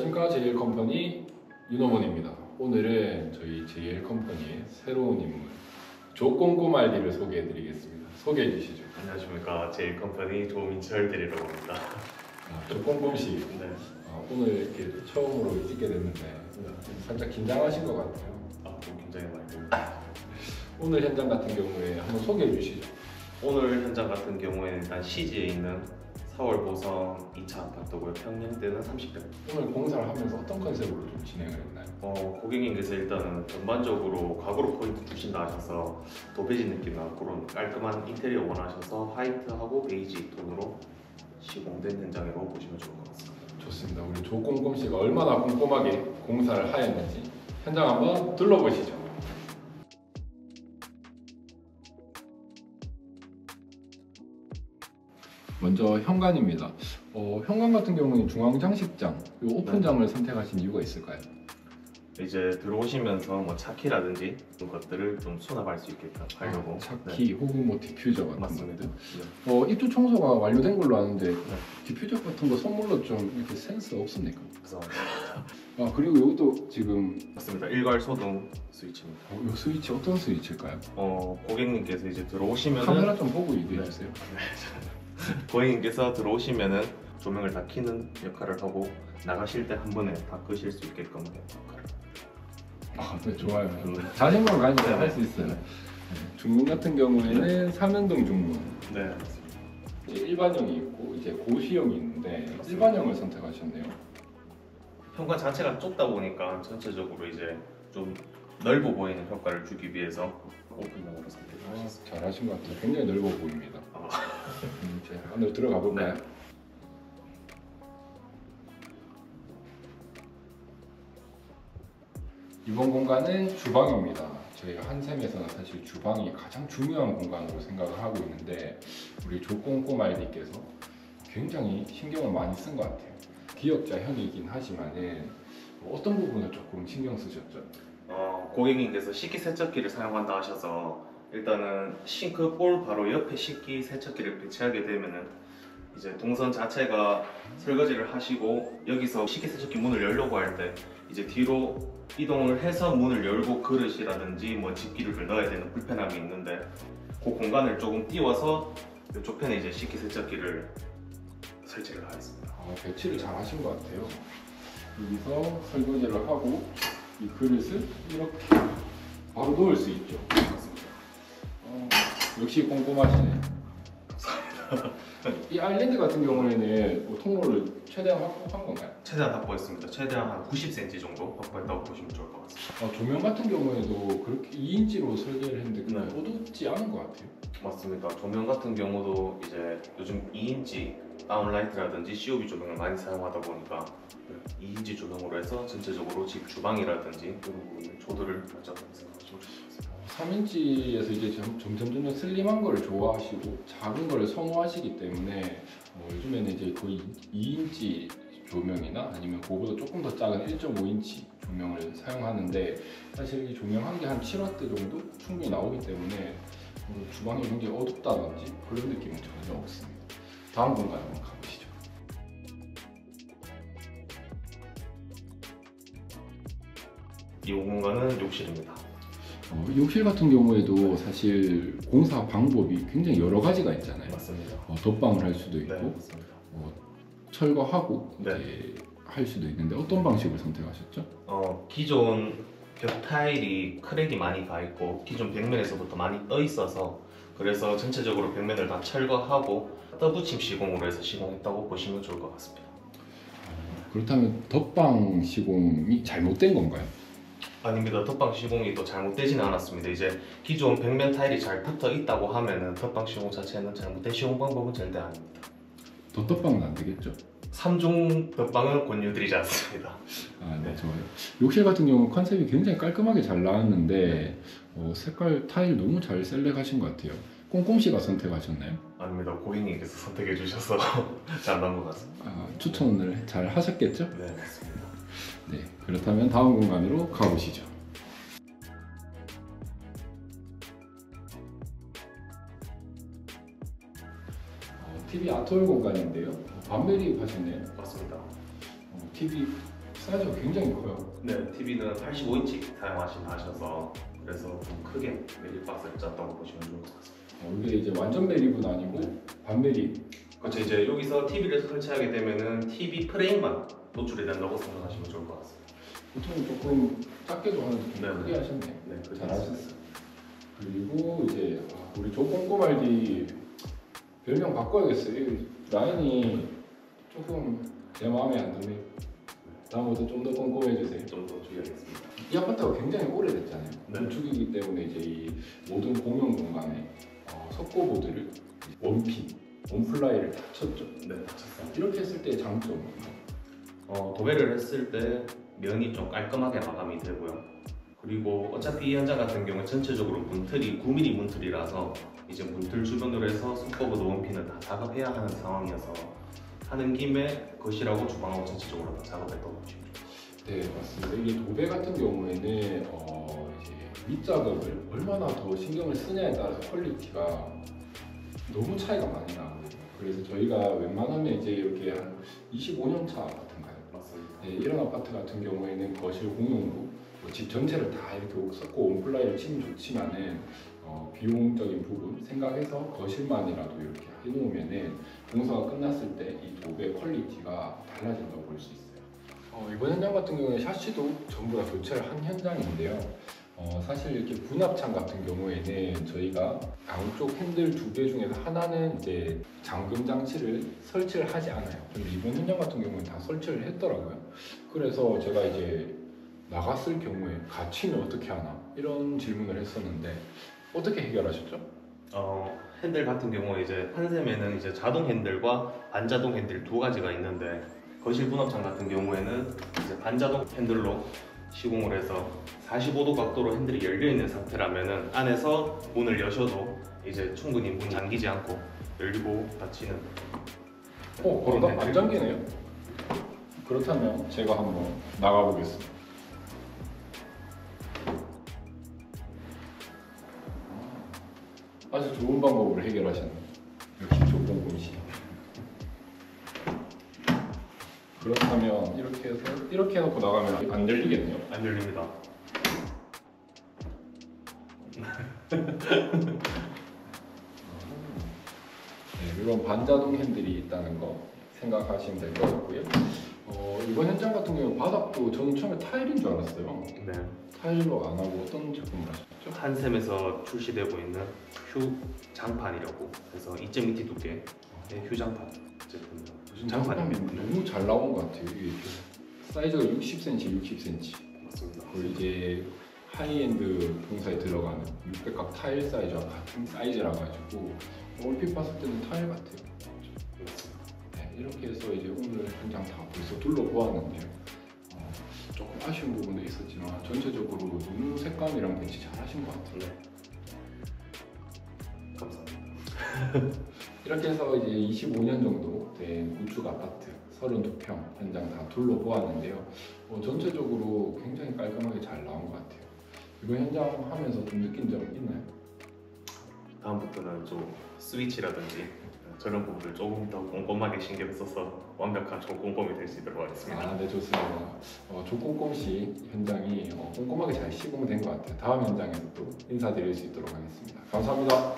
안녕하십니까. JL컴퍼니 윤호문입니다. 오늘은 저희 JL컴퍼니의 새로운 인물 조꼼꼼알디를 소개해드리겠습니다. 소개해 주시죠. 안녕하십니까. JL컴퍼니 조민철 대리라고 합니다. 조꼼꼼씨, 네. 오늘 이렇게 처음으로 찍게 됐는데 살짝 긴장하신 것 같아요. 좀 굉장히 많이 됩니다. 오늘 현장 같은 경우에 한번 소개해 주시죠. 오늘 현장 같은 경우에는 일단 시지에 있는 4월 보성 2차 아파트고요. 평형대는 30평. 오늘 공사를 하면서 어떤 컨셉으로 좀 진행을 했나요? 고객님께서 일단은 전반적으로 가구로 포인트 주신다 하셔서 도배지 느낌 나는 그런 깔끔한 인테리어 원하셔서 화이트하고 베이지 톤으로 시공된 현장으로 보시면 좋을 것 같습니다. 좋습니다. 우리 조꼼꼼씨가 얼마나 꼼꼼하게 공사를 하였는지 현장 한번 둘러보시죠. 먼저 현관입니다. 현관 같은 경우는 중앙장식장, 그리고 오픈장을 선택하신 이유가 있을까요? 이제 들어오시면서 뭐 차키라든지 이런 것들을 좀 수납할 수 있게끔 하려고. 차키 혹은 뭐 디퓨저 같은 맞습니다. 것들. 입주 청소가 완료된 걸로 아는데 디퓨저 같은 거 선물로 좀 이렇게 센스 없습니까? 그래서 그리고 이것도 지금 맞습니다. 일괄 소등 스위치입니다. 이 스위치 어떤 스위치일까요? 고객님께서 이제 들어오시면은 카메라 좀 보고 얘기해 주세요. 고객님께서 들어오시면은 조명을 다 켜는 역할을 하고 나가실 때 한 번에 다 끄실 수 있게끔 역할을. 네, 좋아요. 자신감을 가지고 할 수 있어요. 중문 같은 경우에는 3연동 중문. 네. 이제 일반형이 있고 이제 고시형이 있는데 일반형을 선택하셨네요. 현관 자체가 좁다 보니까 전체적으로 이제 좀 넓어 보이는 효과를 주기 위해서 오픈형으로 선택하셨습니다. 잘하신 것 같아요. 굉장히 넓어 보입니다. 이제 안으로 들어가 볼까요? 네. 이번 공간은 주방입니다. 저희가 한샘에서는 사실 주방이 가장 중요한 공간으로 생각을 하고 있는데 우리 조꼼꼼알디께서 굉장히 신경을 많이 쓴 것 같아요. 기역자 현이긴 하지만은 어떤 부분을 조금 신경 쓰셨죠? 고객님께서 식기세척기를 사용한다 하셔서 일단은 싱크볼 바로 옆에 식기세척기를 배치하게 되면은 이제 동선 자체가 설거지를 하시고 여기서 식기세척기 문을 열려고 할 때 이제 뒤로 이동을 해서 문을 열고 그릇이라든지 뭐 집기류를 넣어야 되는 불편함이 있는데 그 공간을 조금 띄워서 이쪽 편에 이제 식기세척기를 설치를 하였습니다. 배치를 잘 하신 것 같아요. 여기서 설거지를 하고 이 그릇을 이렇게 바로 놓을 수 있죠. 맞습니다. 역시 꼼꼼하시네. 이 아일랜드 같은 경우에는 통로를 최대한 확보한 건가요? 최대한 확보했습니다. 최대한 한 90cm 정도 확보했다고 보시면 좋을 것 같습니다. 조명 같은 경우에도 그렇게 2인치로 설계를 했는데 그냥 어둡지 않은 것 같아요. 맞습니다. 조명 같은 경우도 이제 요즘 2인치 다운라이트라든지 COB 조명을 많이 사용하다 보니까 2인치 조명으로 해서 전체적으로 집 주방이라든지 이런 부분을 조절을 하자고 생각하시면 좋을 것 같습니다. 3인치에서 이제 점점 슬림한 거를 좋아하시고 작은 거를 선호하시기 때문에 요즘에는 이제 거의 2인치 조명이나 아니면 그거보다 조금 더 작은 1.5인치 조명을 사용하는데 사실 이 조명 한 개 한 7W 정도 충분히 나오기 때문에 주방이 굉장히 어둡다든지 그런 느낌은 전혀 없습니다. 다음 공간 한번 가보시죠. 이 공간은 욕실입니다. 욕실 같은 경우에도 사실 공사 방법이 굉장히 여러 가지가 있잖아요. 맞습니다. 덧방을 할 수도 있고 네, 맞습니다. 철거하고 네. 이제 할 수도 있는데 어떤 방식을 선택하셨죠? 기존 벽 타일이 크랙이 많이 가 있고 기존 벽면에서부터 많이 떠 있어서 그래서 전체적으로 벽면을 다 철거하고 떠붙임 시공으로 해서 시공했다고 보시면 좋을 것 같습니다. 그렇다면 덧방 시공이 잘못된 건가요? 아닙니다. 덧방 시공이 또 잘못되지는 않았습니다. 이제 기존 벽면 타일이 잘 붙어 있다고 하면은 덧방 시공 자체는 잘못된 시공 방법은 절대 아닙니다. 덧방은 안 되겠죠? 3중 덧방은 권유드리지 않습니다. 네, 좋아요. 욕실 같은 경우는 컨셉이 굉장히 깔끔하게 잘 나왔는데 색깔 타일 너무 잘 셀렉하신 것 같아요. 꼼꼼씨가 선택하셨나요? 아닙니다. 고객님께서 선택해 주셔서 잘 나온 것 같습니다. 추천을 잘 하셨겠죠? 네, 맞습니다. 네, 그렇다면 다음 공간으로 가보시죠. TV 아트홀 공간인데요. 반매립 하셨네요. 맞습니다. TV 사이즈가 굉장히 커요. 네, TV는 85인치 사용하신다 하셔서 그래서 좀 크게 매립박스를 짰다고 보시면 좋을 것 같습니다. 이게 이제 완전 매립은 아니고 반 매립. 그렇죠. 이제 여기서 TV를 설치하게 되면은 TV 프레임만 노출이 된다고 생각하시면 좋을 것 같습니다. 보통 조금 작게도 하는데 좀 네. 크게 하셨네요. 네, 그렇게 잘하셨어요. 그리고 이제 우리 조꼼꼼알디 별명 바꿔야겠어요. 이 라인이 조금 제 마음에 안 드네요. 다음부터 좀 더 꼼꼼해주세요. 좀 더 주의하겠습니다. 이 아파트가 굉장히 오래됐잖아요. 네. 건축이기 때문에 이제 이 모든 공용 공간에 석고보드를 원핀, 원플라이를 다 쳤죠. 네, 다쳤어요. 이렇게 했을 때 장점은 도배를 했을 때 면이 좀 깔끔하게 마감이 되고요. 그리고 어차피 이 현장 같은 경우는 전체적으로 문틀이 9mm 문틀이라서 이제 문틀 주변으로 해서 석고보드 원핀을 다 작업해야 하는 상황이어서 하는 김에 거실하고 주방하고 전체적으로 다 작업했다고 보시면 좋겠습니다. 네, 맞습니다. 이게 도배 같은 경우에는 이제 밑작업을 얼마나 더 신경을 쓰냐에 따라서 퀄리티가 너무 차이가 많이 나거든요. 그래서 저희가 웬만하면 이제 이렇게 한 25년 차 같은가요? 맞습니다. 네, 이런 아파트 같은 경우에는 거실 공용으로 집 전체를 다 이렇게 옥석고 온플라이를 치면 좋지만은 비용적인 부분 생각해서 거실만이라도 이렇게 해놓으면은 공사가 끝났을 때 이 도배 퀄리티가 달라진다고 볼 수 있어요. 이번 현장 같은 경우에 샤시도 전부 다 교체를 한 현장인데요. 사실 이렇게 분합창 같은 경우에는 저희가 양쪽 핸들 2개 중에서 하나는 이제 잠금 장치를 설치를 하지 않아요. 근데 이번 현장 같은 경우는 다 설치를 했더라고요. 그래서 제가 이제 나갔을 경우에 갇히면 어떻게 하나 이런 질문을 했었는데 어떻게 해결하셨죠? 핸들 같은 경우에 이제 판셈에는 이제 자동 핸들과 반자동 핸들 두 가지가 있는데 거실 분합창 같은 경우에는 이제 반자동 핸들로 시공을 해서 45도 각도로 핸들이 열려 있는 상태라면은 안에서 문을 여셔도 이제 충분히 문이 잠기지 않고 열리고 닫히는 그런 안 잠기네요. 그렇다면 제가 한번 나가보겠습니다. 아주 좋은 방법을 해결하셨네요. 기초 꼼꼼시. 그렇다면 이렇게 해서 이렇게 해놓고 나가면 안 열리겠네요. 안 열립니다. 네, 이런 반자동 핸들이 있다는 거 생각하시면 될 것 같고요. 이번 현장 같은 경우 바닥도 저는 처음에 타일인 줄 알았어요. 네. 타일로 안 하고 어떤 제품을 하셨죠? 한샘에서 출시되고 있는 휴 장판이라고 해서 2.2T 두께의 휴 장판 제품입니다. 장판입니다. 너무 잘 나온 것 같아요. 이게 사이즈가 60cm, 60cm. 맞습니다. 그리고 이제 하이엔드 공사에 들어가는 600각 타일 사이즈와 같은 사이즈라 가지고 얼핏 봤을 때는 타일 같아요. 네, 이렇게 해서 이제 오늘 현장 다 벌써 둘러보았는데요. 조금 아쉬운 부분도 있었지만 전체적으로 너무 색감이랑 배치 잘 하신 것 같아요. 네. 감사합니다. 이렇게 해서 이제 25년 정도 된 구축 아파트 32평 현장 다 둘러보았는데요. 전체적으로 굉장히 깔끔하게 잘 나온 것 같아요. 이번 현장 하면서 좀 느낀 점 있나요? 다음부터는 좀 스위치라든지 저런 부분을 조금 더 꼼꼼하게 신경을 써서 완벽한 조꼼꼼이 될 수 있도록 하겠습니다. 네, 좋습니다. 조꼼꼼시 현장이 꼼꼼하게 잘 시공된 것 같아요. 다음 현장에서 또 인사드릴 수 있도록 하겠습니다. 감사합니다.